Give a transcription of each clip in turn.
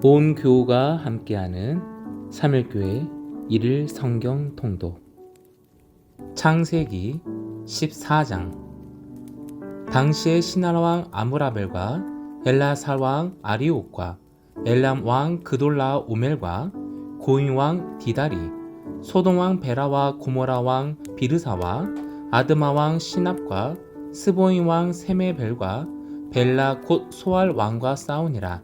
온 교우가 함께하는 삼일교회 1일 성경 통독. 창세기 14장. 당시에 신할 왕 아므라벨과 엘라살 왕 아리옥과 엘람 왕 그돌라 오멜과 고임 왕 디다리, 소돔 왕 베라와 고모라 왕 비르사와 아드마 왕 시납과 스보임 왕 세메벨과 벨라 곧 소알 왕과 싸우니라.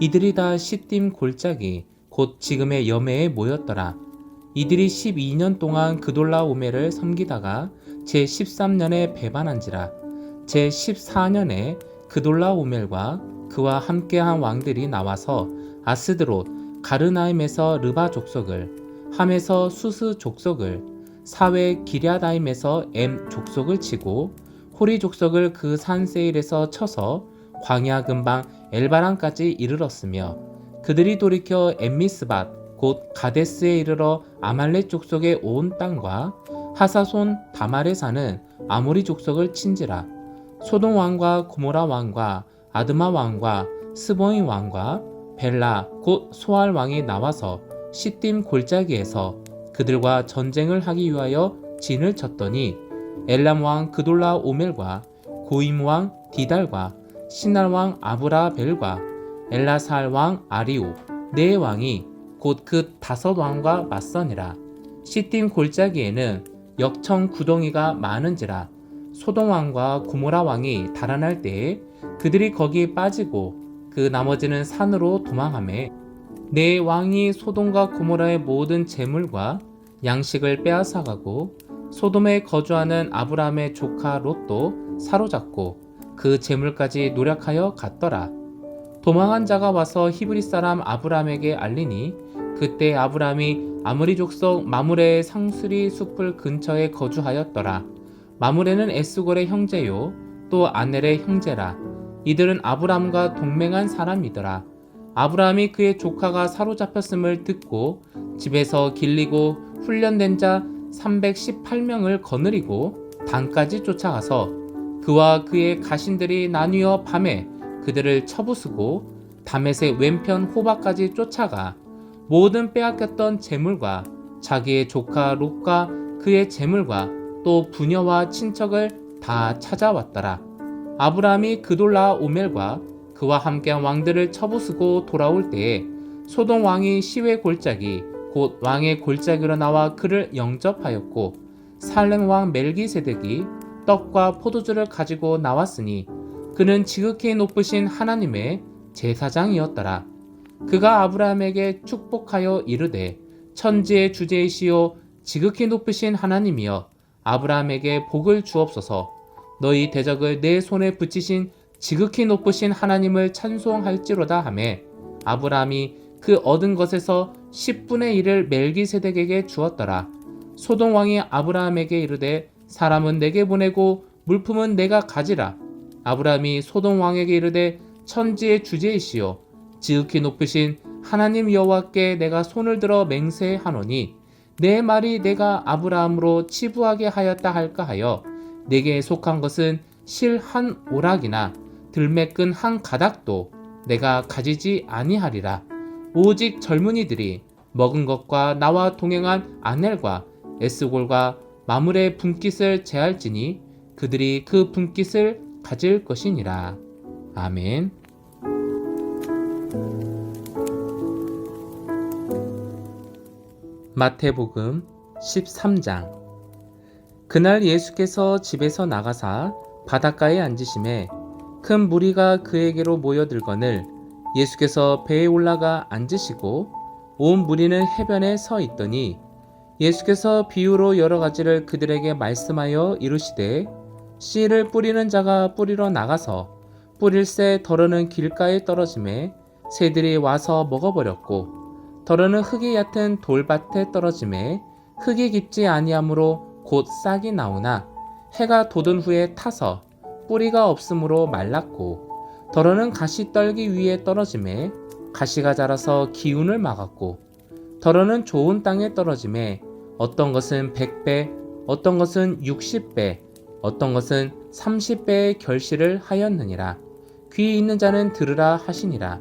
이들이 다 시딤 골짜기 곧 지금의 여매에 모였더라. 이들이 12년 동안 그돌라오멜을 섬기다가 제13년에 배반한지라. 제14년에 그돌라오멜과 그와 함께한 왕들이 나와서 아스드롯 가르나임에서 르바 족속을, 함에서 수스 족속을, 사웨 기랴다임에서 엠 족속을 치고 호리 족속을 그 산 세일에서 쳐서 광야 근방 엘바람까지 이르렀으며, 그들이 돌이켜 엠미스밭 곧 가데스에 이르러 아말렉 족속의 온 땅과 하사손 다말에 사는 아모리 족속을 친지라. 소돔 왕과 고모라 왕과 아드마 왕과 스보임 왕과 벨라 곧 소알 왕이 나와서 시딤 골짜기에서 그들과 전쟁을 하기 위하여 진을 쳤더니, 엘람 왕 그돌라 오멜과 고임 왕 디달과 신할 왕 아브라벨과 엘라살 왕 아리오 네 왕이 곧 그 5왕과 맞서니라. 시딤 골짜기에는 역청 구덩이가 많은지라. 소돔 왕과 고모라 왕이 달아날 때에 그들이 거기 빠지고 그 나머지는 산으로 도망하매, 네 왕이 소돔과 고모라의 모든 재물과 양식을 빼앗아가고 소돔에 거주하는 아브라함의 조카 롯도 사로잡고 그 재물까지 노력하여 갔더라. 도망한 자가 와서 히브리 사람 아브라함에게 알리니, 그때 아브라함이 아므리 족속 마므레의 상수리 숲을 근처에 거주하였더라. 마므레는 에스골의 형제요 또 아넬의 형제라. 이들은 아브라함과 동맹한 사람이더라. 아브라함이 그의 조카가 사로잡혔음을 듣고 집에서 길리고 훈련된 자 318명을 거느리고 단까지 쫓아가서 그와 그의 가신들이 나뉘어 밤에 그들을 쳐부수고 다메섹 왼편 호바까지 쫓아가 모든 빼앗겼던 재물과 자기의 조카 롯과 그의 재물과 또 부녀와 친척을 다 찾아왔더라. 아브라함이 그돌라 오멜과 그와 함께한 왕들을 쳐부수고 돌아올 때에 소돔 왕이 시외 골짜기 곧 왕의 골짜기로 나와 그를 영접하였고, 살렘 왕 멜기세덱이 떡과 포도주를 가지고 나왔으니 그는 지극히 높으신 하나님의 제사장이었더라. 그가 아브라함에게 축복하여 이르되, 천지의 주제이시오 지극히 높으신 하나님이여 아브라함에게 복을 주옵소서. 너희 대적을 내 손에 붙이신 지극히 높으신 하나님을 찬송할지로다 하매, 아브라함이 그 얻은 것에서 10분의 1을 멜기세덱에게 주었더라. 소돔 왕이 아브라함에게 이르되, 사람은 내게 보내고 물품은 내가 가지라. 아브라함이 소돔 왕에게 이르되, 천지의 주제이시오 지극히 높으신 하나님 여호와께 내가 손을 들어 맹세하노니, 내 말이 내가 아브라함으로 치부하게 하였다 할까 하여 내게 속한 것은 실 한 오락이나 들매끈 한 가닥도 내가 가지지 아니하리라. 오직 젊은이들이 먹은 것과 나와 동행한 아넬과 에스골과 마므레의 분깃을 제할지니 그들이 그 분깃을 가질 것이니라. 아멘. 마태복음 13장. 그날 예수께서 집에서 나가사 바닷가에 앉으심에 큰 무리가 그에게로 모여들거늘 예수께서 배에 올라가 앉으시고 온 무리는 해변에 서 있더니, 예수께서 비유로 여러 가지를 그들에게 말씀하여 이르시되, 씨를 뿌리는 자가 뿌리러 나가서 뿌릴새 덜어는 길가에 떨어지매 새들이 와서 먹어버렸고, 덜어는 흙이 얕은 돌밭에 떨어지매 흙이 깊지 아니하므로 곧 싹이 나오나 해가 돋은 후에 타서 뿌리가 없으므로 말랐고, 덜어는 가시떨기 위에 떨어지매 가시가 자라서 기운을 막았고, 덜어는 좋은 땅에 떨어지매 어떤 것은 100배, 어떤 것은 60배, 어떤 것은 30배의 결실을 하였느니라. 귀 있는 자는 들으라 하시니라.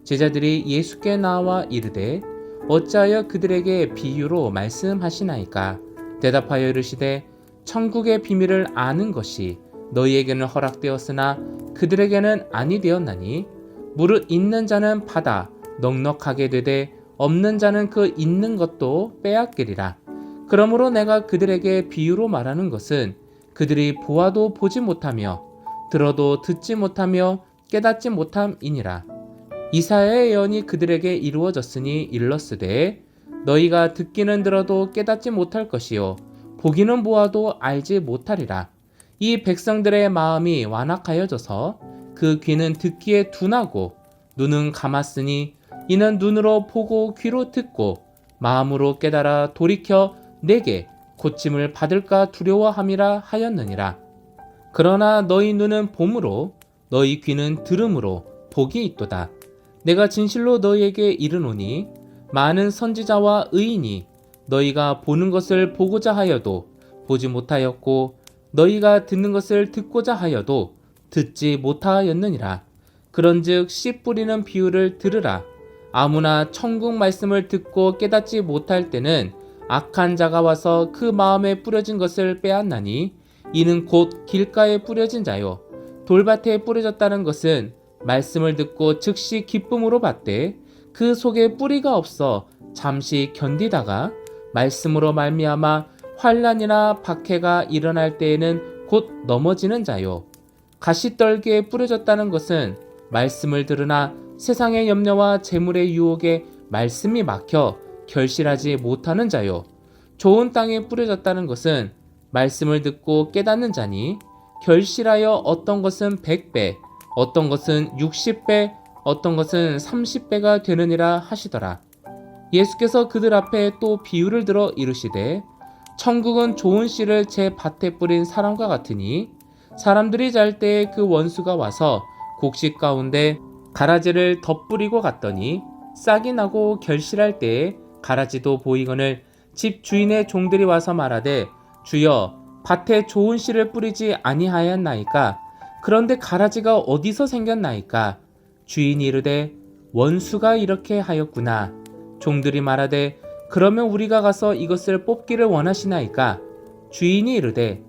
제자들이 예수께 나와 이르되 어찌하여 그들에게 비유로 말씀하시나이까? 대답하여 이르시되 천국의 비밀을 아는 것이 너희에게는 허락되었으나 그들에게는 아니 되었나니 무릇 있는 자는 받아 넉넉하게 되되 없는 자는 그 있는 것도 빼앗기리라. 그러므로 내가 그들에게 비유로 말하는 것은 그들이 보아도 보지 못하며 들어도 듣지 못하며 깨닫지 못함이니라. 이사야의 예언이 그들에게 이루어졌으니 일렀으되 너희가 듣기는 들어도 깨닫지 못할 것이요 보기는 보아도 알지 못하리라. 이 백성들의 마음이 완악하여져서 그 귀는 듣기에 둔하고 눈은 감았으니 이는 눈으로 보고 귀로 듣고 마음으로 깨달아 돌이켜 내게 고침을 받을까 두려워함이라 하였느니라. 그러나 너희 눈은 봄으로 너희 귀는 들음으로 복이 있도다. 내가 진실로 너희에게 이르노니 많은 선지자와 의인이 너희가 보는 것을 보고자 하여도 보지 못하였고 너희가 듣는 것을 듣고자 하여도 듣지 못하였느니라. 그런즉 씨 뿌리는 비유를 들으라. 아무나 천국 말씀을 듣고 깨닫지 못할 때는 악한 자가 와서 그 마음에 뿌려진 것을 빼앗나니 이는 곧 길가에 뿌려진 자요 돌밭에 뿌려졌다는 것은 말씀을 듣고 즉시 기쁨으로 받되 그 속에 뿌리가 없어 잠시 견디다가 말씀으로 말미암아 환난이나 박해가 일어날 때에는 곧 넘어지는 자요 가시떨기에 뿌려졌다는 것은 말씀을 들으나 세상의 염려와 재물의 유혹에 말씀이 막혀 결실하지 못하는 자요 좋은 땅에 뿌려졌다는 것은 말씀을 듣고 깨닫는 자니 결실하여 어떤 것은 100배 어떤 것은 60배 어떤 것은 30배가 되느니라 하시더라. 예수께서 그들 앞에 또 비유를 들어 이르시되 천국은 좋은 씨를 제 밭에 뿌린 사람과 같으니 사람들이 잘 때에 그 원수가 와서 곡식 가운데 가라지를 덧뿌리고 갔더니 싹이 나고 결실할 때에 가라지도 보이거늘 집 주인의 종들이 와서 말하되 주여 밭에 좋은 씨를 뿌리지 아니하였나이까? 그런데 가라지가 어디서 생겼나이까? 주인이 이르되 원수가 이렇게 하였구나. 종들이 말하되 그러면 우리가 가서 이것을 뽑기를 원하시나이까? 주인이 이르되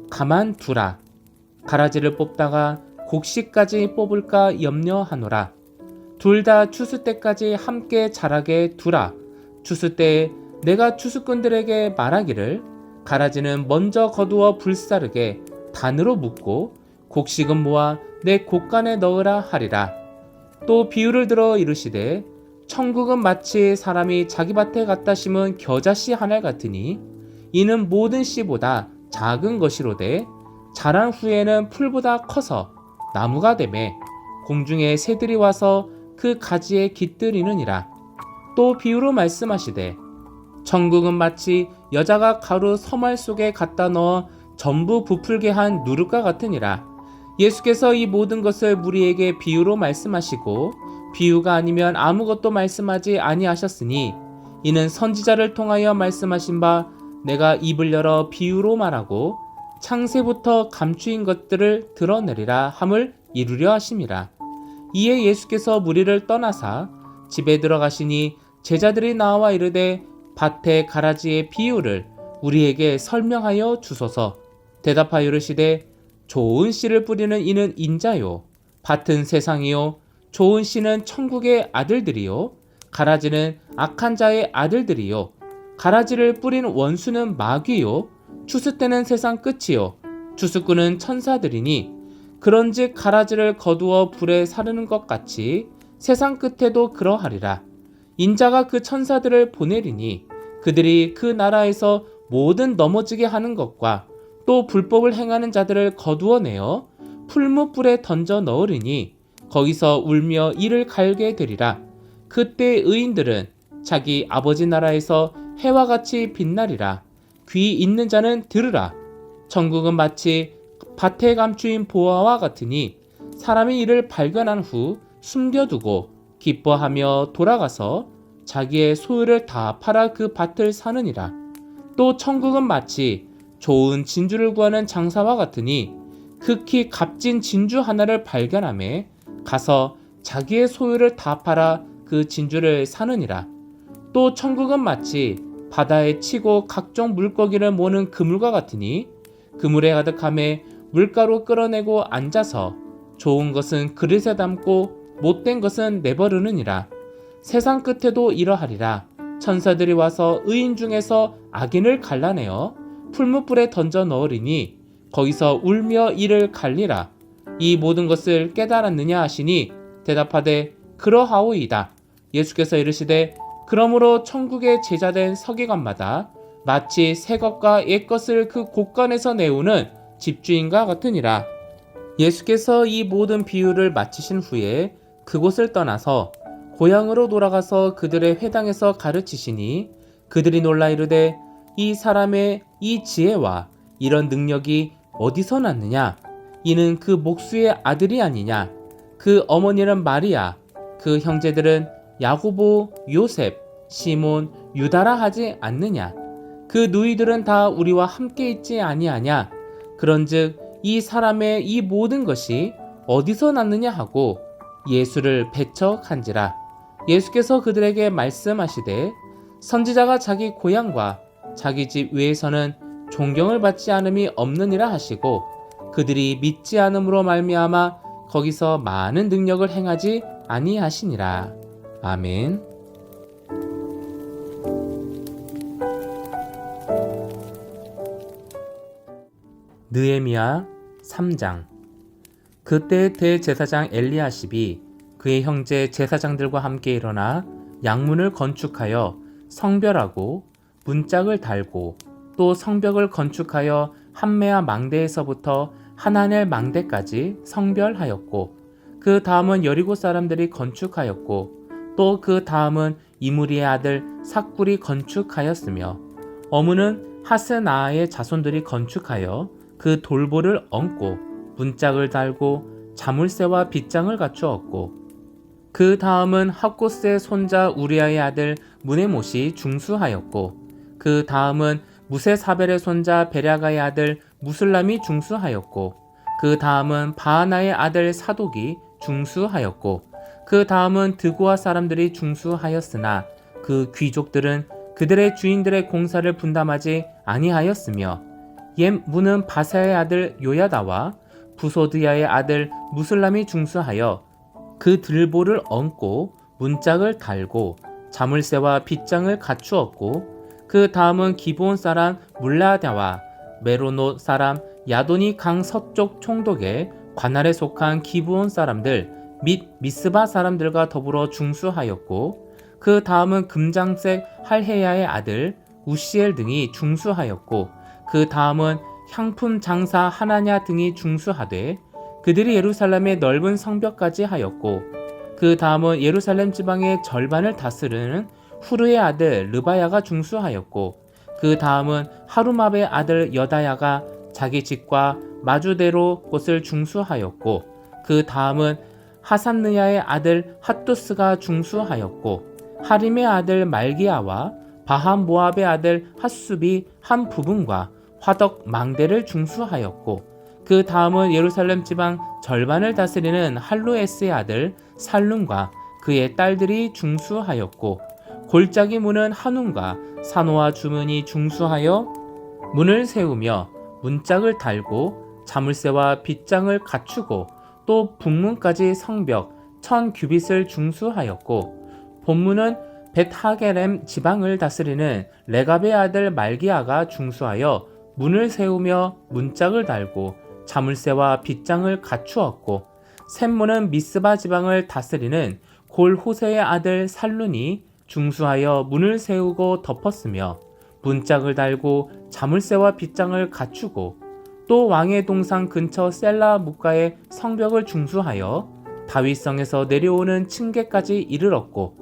가만 두라. 가라지를 뽑다가 곡식까지 뽑을까 염려하노라. 둘 다 추수 때까지 함께 자라게 두라. 추수 때에 내가 추수꾼들에게 말하기를 가라지는 먼저 거두어 불사르게 단으로 묶고 곡식은 모아 내 곡간에 넣으라 하리라. 또 비유를 들어 이르시되 천국은 마치 사람이 자기 밭에 갖다 심은 겨자씨 하나 같으니 이는 모든 씨보다 작은 것이로되 자란 후에는 풀보다 커서 나무가 되매 공중에 새들이 와서 그 가지에 깃들이느니라. 또 비유로 말씀하시되 천국은 마치 여자가 가루 서말 속에 갖다 넣어 전부 부풀게 한 누룩과 같으니라. 예수께서 이 모든 것을 무리에게 비유로 말씀하시고 비유가 아니면 아무것도 말씀하지 아니하셨으니 이는 선지자를 통하여 말씀하신 바 내가 입을 열어 비유로 말하고 창세부터 감추인 것들을 드러내리라 함을 이루려 하심이라. 이에 예수께서 무리를 떠나사 집에 들어가시니 제자들이 나와 이르되 밭의 가라지의 비유를 우리에게 설명하여 주소서. 대답하여 이르시되 좋은 씨를 뿌리는 이는 인자요 밭은 세상이요 좋은 씨는 천국의 아들들이요 가라지는 악한 자의 아들들이요 가라지를 뿌린 원수는 마귀요 추수 때는 세상 끝이요 추수꾼은 천사들이니 그런즉 가라지를 거두어 불에 사르는 것 같이 세상 끝에도 그러하리라. 인자가 그 천사들을 보내리니 그들이 그 나라에서 모든 넘어지게 하는 것과 또 불법을 행하는 자들을 거두어내어 풀무불에 던져 넣으리니 거기서 울며 이를 갈게 되리라. 그때 의인들은 자기 아버지 나라에서 해와 같이 빛나리라. 귀 있는 자는 들으라. 천국은 마치 밭에 감추인 보화와 같으니 사람이 이를 발견한 후 숨겨두고 기뻐하며 돌아가서 자기의 소유를 다 팔아 그 밭을 사느니라. 또 천국은 마치 좋은 진주를 구하는 장사와 같으니 극히 값진 진주 하나를 발견하매 가서 자기의 소유를 다 팔아 그 진주를 사느니라. 또 천국은 마치 바다에 치고 각종 물고기를 모는 그물과 같으니 그물에 가득함에 물가로 끌어내고 앉아서 좋은 것은 그릇에 담고 못된 것은 내버리느니라. 세상 끝에도 이러하리라. 천사들이 와서 의인 중에서 악인을 갈라내어 풀무불에 던져 넣으리니 거기서 울며 이를 갈리라. 이 모든 것을 깨달았느냐 하시니 대답하되 그러하오이다. 예수께서 이르시되 그러므로 천국의 제자된 서기관마다 마치 새 것과 옛 것을 그 곳간에서 내우는 집주인과 같으니라. 예수께서 이 모든 비유를 마치신 후에 그곳을 떠나서 고향으로 돌아가서 그들의 회당에서 가르치시니 그들이 놀라 이르되 이 사람의 이 지혜와 이런 능력이 어디서 났느냐? 이는 그 목수의 아들이 아니냐? 그 어머니는 마리아, 그 형제들은 야고보, 요셉, 시몬, 유다라 하지 않느냐? 그 누이들은 다 우리와 함께 있지 아니하냐? 그런즉 이 사람의 이 모든 것이 어디서 났느냐 하고 예수를 배척한지라. 예수께서 그들에게 말씀하시되 선지자가 자기 고향과 자기 집 외에서는 존경을 받지 않음이 없느니라 하시고 그들이 믿지 않음으로 말미암아 거기서 많은 능력을 행하지 아니하시니라. 아멘. 느헤미야 3장. 그때 대제사장 엘리야십이 그의 형제 제사장들과 함께 일어나 양문을 건축하여 성별하고 문짝을 달고 또 성벽을 건축하여 한메아 망대에서부터 하나넬 망대까지 성별하였고 그 다음은 여리고 사람들이 건축하였고 또 그 다음은 이무리의 아들 삭굴이 건축하였으며 어무는 하스나아의 자손들이 건축하여 그 돌보를 얹고 문짝을 달고 자물쇠와 빗장을 갖추었고 그 다음은 학고스의 손자 우리아의 아들 무네못이 중수하였고 그 다음은 무세사벨의 손자 베랴가의 아들 무슬람이 중수하였고 그 다음은 바하나의 아들 사독이 중수하였고 그 다음은 드고아 사람들이 중수하였으나 그 귀족들은 그들의 주인들의 공사를 분담하지 아니하였으며 옛 문은 바사의 아들 요야다와 부소드야의 아들 무슬람이 중수하여 그 들보를 얹고 문짝을 달고 자물쇠와 빗장을 갖추었고 그 다음은 기브온 사람 물라다와 메로노 사람 야돈이 강 서쪽 총독의 관할에 속한 기브온 사람들 및 미스바 사람들과 더불어 중수하였고 그 다음은 금장색 할헤야의 아들 우시엘 등이 중수하였고 그 다음은 향품 장사 하나냐 등이 중수하되 그들이 예루살렘의 넓은 성벽까지 하였고 그 다음은 예루살렘 지방의 절반을 다스리는 후르의 아들 르바야가 중수하였고 그 다음은 하루마베의 아들 여다야가 자기 집과 마주대로 곳을 중수하였고 그 다음은 하산느야의 아들 핫두스가 중수하였고 하림의 아들 말기야와 바한 모압의 아들 핫숲이 한 부분과 화덕 망대를 중수하였고 그 다음은 예루살렘 지방 절반을 다스리는 할로에스의 아들 살룸과 그의 딸들이 중수하였고 골짜기 문은 한움과 산호와 주문이 중수하여 문을 세우며 문짝을 달고 자물쇠와 빗장을 갖추고 또 북문까지 성벽 1000규빗을 중수하였고 본문은 벳하게렘 지방을 다스리는 레갑의 아들 말기야가 중수하여 문을 세우며 문짝을 달고 자물쇠와 빗장을 갖추었고 샘문은 미스바 지방을 다스리는 골호세의 아들 살룬이 중수하여 문을 세우고 덮었으며 문짝을 달고 자물쇠와 빗장을 갖추고 또 왕의 동상 근처 셀라 묵가의 성벽을 중수하여 다윗성에서 내려오는 층계까지 이르렀고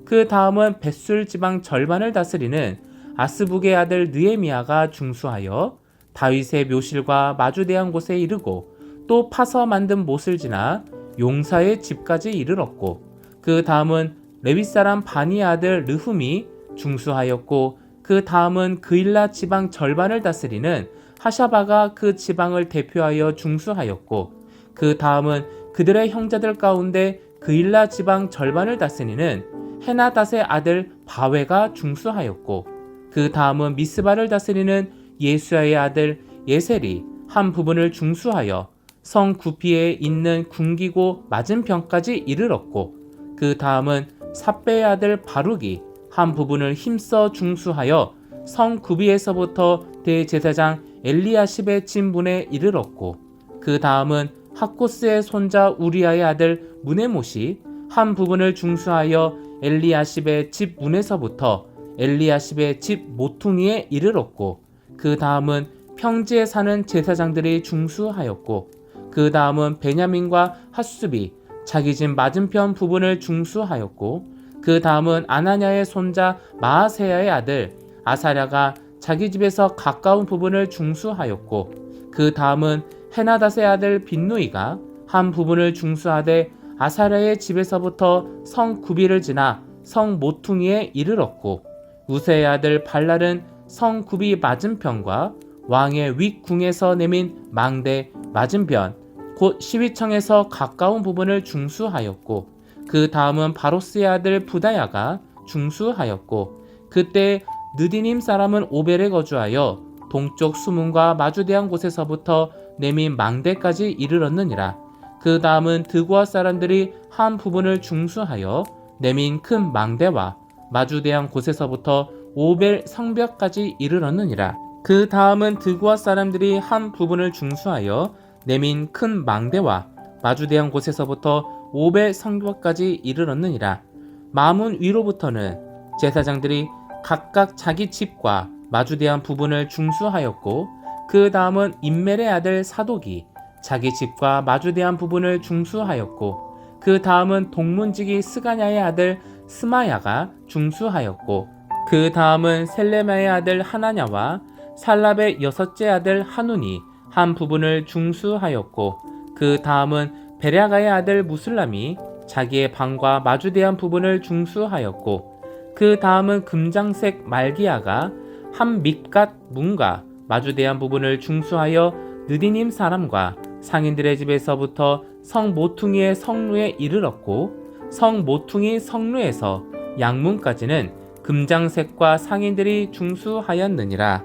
그 다음은 벳술 지방 절반을 다스리는 아스북의 아들 느헤미야가 중수하여 다윗의 묘실과 마주대한 곳에 이르고 또 파서 만든 못을 지나 용사의 집까지 이르렀고 그 다음은 레위 사람 바니의 아들 르훔이 중수하였고 그 다음은 그일라 지방 절반을 다스리는 하샤바가 그 지방을 대표하여 중수하였고 그 다음은 그들의 형제들 가운데 그일라 지방 절반을 다스리는 헤나닷의 아들 바웨가 중수하였고, 그 다음은 미스바를 다스리는 예수야의 아들 예셀이 한 부분을 중수하여 성 구피에 있는 궁기고 맞은편까지 이르렀고, 그 다음은 삽배의 아들 바룩이 한 부분을 힘써 중수하여 성 구비에서부터 대제사장 엘리야십의 진분에 이르렀고, 그 다음은 하코스의 손자 우리아의 아들 무네못이 한 부분을 중수하여 엘리야십의 집 문에서부터 엘리야십의 집 모퉁이에 이르렀고, 그 다음은 평지에 사는 제사장들이 중수하였고, 그 다음은 베냐민과 핫수비 자기 집 맞은편 부분을 중수하였고, 그 다음은 아나냐의 손자 마아세야의 아들 아사랴가 자기 집에서 가까운 부분을 중수하였고, 그 다음은 헤나닷의 아들 빈누이가 한 부분을 중수하되 아사랴의 집에서부터 성 구비를 지나 성 모퉁이에 이르렀고, 우세의 아들 발랄은 성 구비 맞은편과 왕의 윗궁에서 내민 망대 맞은편 곧 시위청에서 가까운 부분을 중수하였고, 그 다음은 바로스의 아들 부다야가 중수하였고, 그때 느디님 사람은 오벨에 거주하여 동쪽 수문과 마주대한 곳에서부터 내민 망대까지 이르렀느니라. 그 다음은 드고아 사람들이 한 부분을 중수하여 내민 큰 망대와 마주대한 곳에서부터 오벨 성벽까지 이르렀느니라. 그 다음은 드고아 사람들이 한 부분을 중수하여 내민 큰 망대와 마주대한 곳에서부터 오벨 성벽까지 이르렀느니라. 마문 위로부터는 제사장들이 각각 자기 집과 마주대한 부분을 중수하였고, 그 다음은 임멜의 아들 사독이 자기 집과 마주대한 부분을 중수하였고, 그 다음은 동문지기 스가냐의 아들 스마야가 중수하였고, 그 다음은 셀레마의 아들 하나냐와 살랍의 여섯째 아들 하눈이 한 부분을 중수하였고, 그 다음은 베랴가의 아들 무슬람이 자기의 방과 마주대한 부분을 중수하였고, 그 다음은 금장색 말기야가 한 밑갓 문과 마주대한 부분을 중수하여 느디님 사람과 상인들의 집에서부터 성 모퉁이의 성루에 이르렀고, 성 모퉁이 성루에서 양문까지는 금장색과 상인들이 중수하였느니라.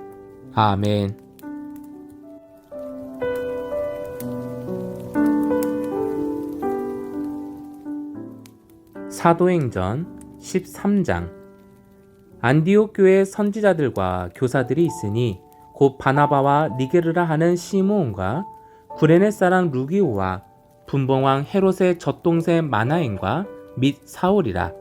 아멘. 사도행전 13장. 안디옥 교회 선지자들과 교사들이 있으니 곧 바나바와 니게르라 하는 시므온과 구레네 사람 루기오와 분봉왕 헤롯의 젖동생 마나엔과 및 사울이라.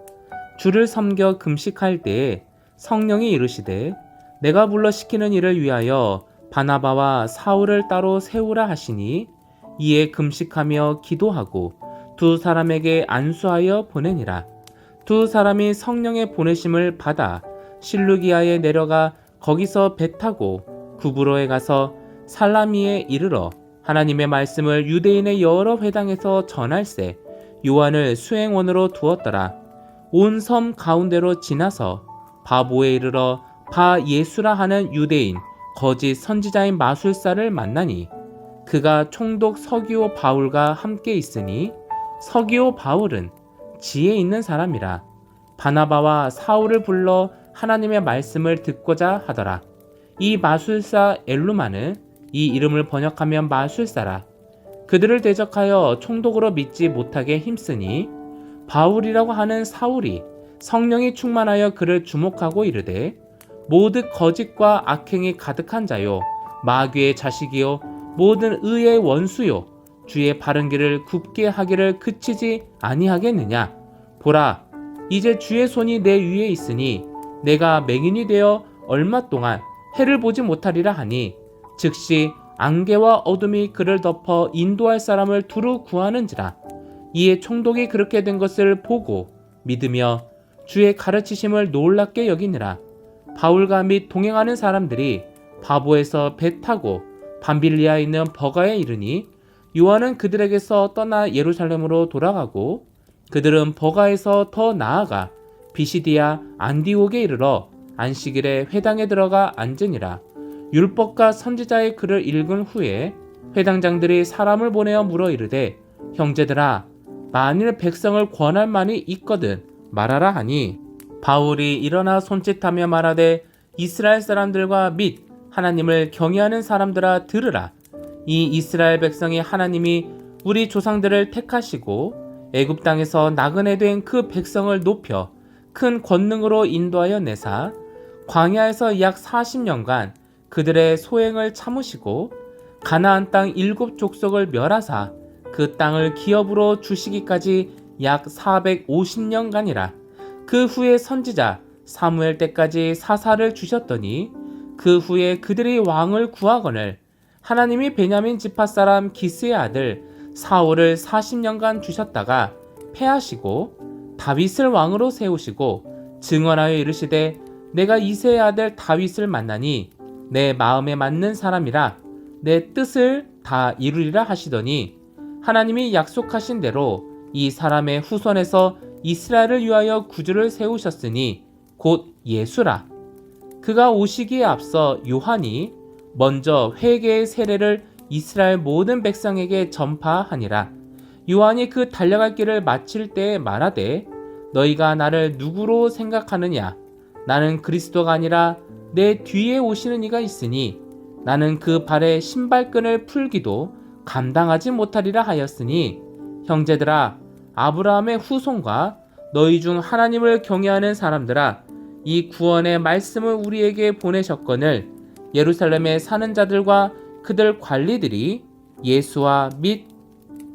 주를 섬겨 금식할 때에 성령이 이르시되 내가 불러 시키는 일을 위하여 바나바와 사울을 따로 세우라 하시니, 이에 금식하며 기도하고 두 사람에게 안수하여 보내니라. 두 사람이 성령의 보내심을 받아 실루기아에 내려가 거기서 배 타고 구브로에 가서 살라미에 이르러 하나님의 말씀을 유대인의 여러 회당에서 전할세 요한을 수행원으로 두었더라. 온 섬 가운데로 지나서 바보에 이르러 바 예수라 하는 유대인 거짓 선지자인 마술사를 만나니, 그가 총독 서기오 바울과 함께 있으니 서기오 바울은 지혜 있는 사람이라. 바나바와 사울을 불러 하나님의 말씀을 듣고자 하더라. 이 마술사 엘루마는 이 이름을 번역하면 마술사라. 그들을 대적하여 총독으로 믿지 못하게 힘쓰니, 바울이라고 하는 사울이 성령이 충만하여 그를 주목하고 이르되, 모든 거짓과 악행이 가득한 자요 마귀의 자식이요 모든 의의 원수요 주의 바른 길을 굽게 하기를 그치지 아니하겠느냐. 보라, 이제 주의 손이 내 위에 있으니 내가 맹인이 되어 얼마 동안 해를 보지 못하리라 하니, 즉시 안개와 어둠이 그를 덮어 인도할 사람을 두루 구하는지라. 이에 총독이 그렇게 된 것을 보고 믿으며 주의 가르치심을 놀랍게 여기니라. 바울과 및 동행하는 사람들이 바보에서 배 타고 밤빌리아에 있는 버가에 이르니, 요한은 그들에게서 떠나 예루살렘으로 돌아가고, 그들은 버가에서 더 나아가 비시디아 안디옥에 이르러 안식일에 회당에 들어가 앉으니라. 율법과 선지자의 글을 읽은 후에 회당장들이 사람을 보내어 물어 이르되, 형제들아, 만일 백성을 권할 만이 있거든 말하라 하니 바울이 일어나 손짓하며 말하되 이스라엘 사람들과 및 하나님을 경외하는 사람들아 들으라. 이 이스라엘 백성이 하나님이 우리 조상들을 택하시고 애굽 땅에서 나그네 된 그 백성을 높여 큰 권능으로 인도하여 내사 광야에서 약 40년간 그들의 소행을 참으시고 가나안 땅 7족속을 멸하사 그 땅을 기업으로 주시기까지 약 450년간이라. 그 후에 선지자 사무엘 때까지 사사를 주셨더니 그 후에 그들이 왕을 구하거늘 하나님이 베냐민 지파 사람 기스의 아들 사울을 40년간 주셨다가 패하시고 다윗을 왕으로 세우시고 증언하여 이르시되 내가 이새의 아들 다윗을 만나니 내 마음에 맞는 사람이라 내 뜻을 다 이루리라 하시더니 하나님이 약속하신 대로 이 사람의 후손에서 이스라엘을 위하여 구주를 세우셨으니 곧 예수라. 그가 오시기에 앞서 요한이 먼저 회개의 세례를 이스라엘 모든 백성에게 전파하니라. 요한이 그 달려갈 길을 마칠 때에 말하되 너희가 나를 누구로 생각하느냐? 나는 그리스도가 아니라 내 뒤에 오시는 이가 있으니 나는 그 발에 신발끈을 풀기도 감당하지 못하리라 하였으니 형제들아 아브라함의 후손과 너희 중 하나님을 경외하는 사람들아 이 구원의 말씀을 우리에게 보내셨거늘 예루살렘에 사는 자들과 그들 관리들이 예수와 및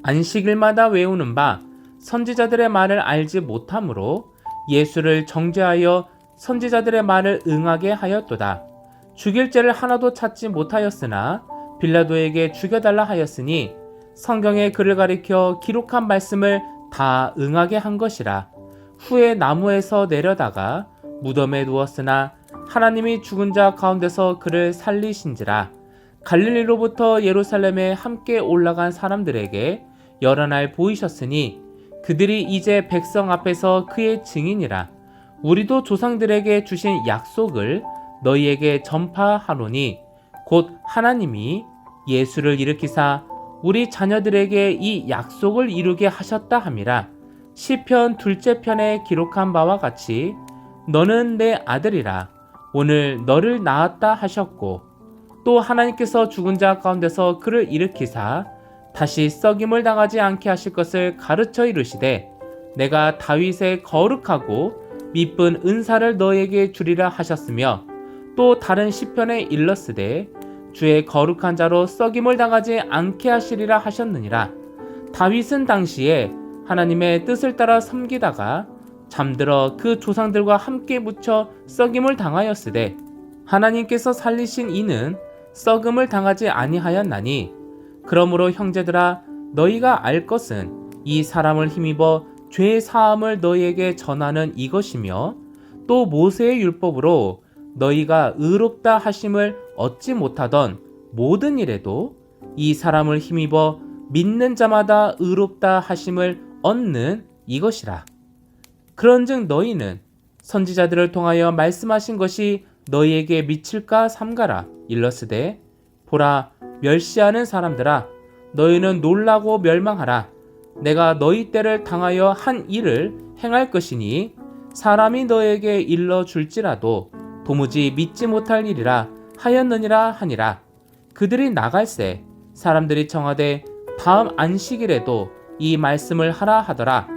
안식일마다 외우는 바 선지자들의 말을 알지 못하므로 예수를 정죄하여 선지자들의 말을 응하게 하였도다. 죽일 죄를 하나도 찾지 못하였으나 빌라도에게 죽여달라 하였으니 성경에 그를 가리켜 기록한 말씀을 다 응하게 한 것이라. 후에 나무에서 내려다가 무덤에 누웠으나 하나님이 죽은 자 가운데서 그를 살리신지라. 갈릴리로부터 예루살렘에 함께 올라간 사람들에게 여러 날 보이셨으니 그들이 이제 백성 앞에서 그의 증인이라. 우리도 조상들에게 주신 약속을 너희에게 전파하노니 곧 하나님이 예수를 일으키사 우리 자녀들에게 이 약속을 이루게 하셨다 함이라. 시편 2째 편에 기록한 바와 같이 너는 내 아들이라 오늘 너를 낳았다 하셨고 또 하나님께서 죽은 자 가운데서 그를 일으키사 다시 썩임을 당하지 않게 하실 것을 가르쳐 이르시되 내가 다윗의 거룩하고 미쁜 은사를 너에게 주리라 하셨으며 또 다른 시편에 일렀으되 주의 거룩한 자로 썩임을 당하지 않게 하시리라 하셨느니라. 다윗은 당시에 하나님의 뜻을 따라 섬기다가 잠들어 그 조상들과 함께 묻혀 썩임을 당하였으되 하나님께서 살리신 이는 썩음을 당하지 아니하였나니 그러므로 형제들아 너희가 알 것은 이 사람을 힘입어 죄 사함을 너희에게 전하는 이것이며 또 모세의 율법으로 너희가 의롭다 하심을 얻지 못하던 모든 일에도 이 사람을 힘입어 믿는 자마다 의롭다 하심을 얻는 이것이라. 그런즉 너희는 선지자들을 통하여 말씀하신 것이 너희에게 미칠까 삼가라. 일러스되 보라 멸시하는 사람들아 너희는 놀라고 멸망하라. 내가 너희 때를 당하여 한 일을 행할 것이니 사람이 너에게 일러줄지라도 도무지 믿지 못할 일이라 하였느니라 하니라. 그들이 나갈새 사람들이 청하되 다음 안식일에도 이 말씀을 하라 하더라.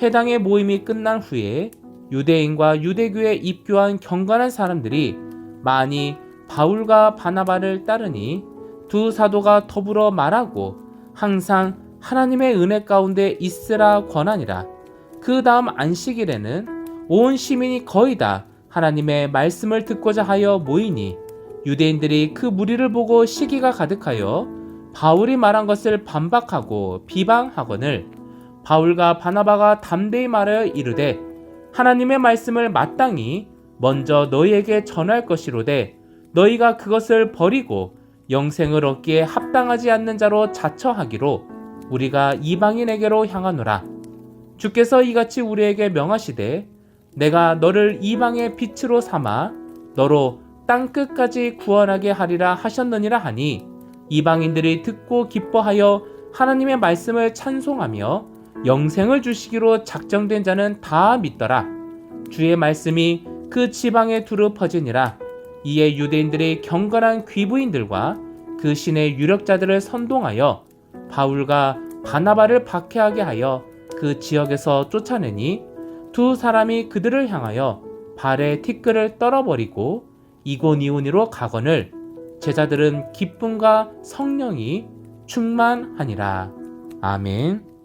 회당의 모임이 끝난 후에 유대인과 유대교에 입교한 경건한 사람들이 많이 바울과 바나바를 따르니 두 사도가 더불어 말하고 항상 하나님의 은혜 가운데 있으라 권하니라. 그 다음 안식일에는 온 시민이 거의 다 하나님의 말씀을 듣고자 하여 모이니 유대인들이 그 무리를 보고 시기가 가득하여 바울이 말한 것을 반박하고 비방하거늘 바울과 바나바가 담대히 말하여 이르되 하나님의 말씀을 마땅히 먼저 너희에게 전할 것이로되 너희가 그것을 버리고 영생을 얻기에 합당하지 않는 자로 자처하기로 우리가 이방인에게로 향하노라. 주께서 이같이 우리에게 명하시되 내가 너를 이방의 빛으로 삼아 너로 땅끝까지 구원하게 하리라 하셨느니라 하니 이방인들이 듣고 기뻐하여 하나님의 말씀을 찬송하며 영생을 주시기로 작정된 자는 다 믿더라. 주의 말씀이 그 지방에 두루 퍼지니라. 이에 유대인들의 경건한 귀부인들과 그 신의 유력자들을 선동하여 바울과 바나바를 박해하게 하여 그 지역에서 쫓아내니 두 사람이 그들을 향하여 발에 티끌을 떨어버리고 이고니오니로 가거늘 제자들은 기쁨과 성령이 충만하니라. 아멘.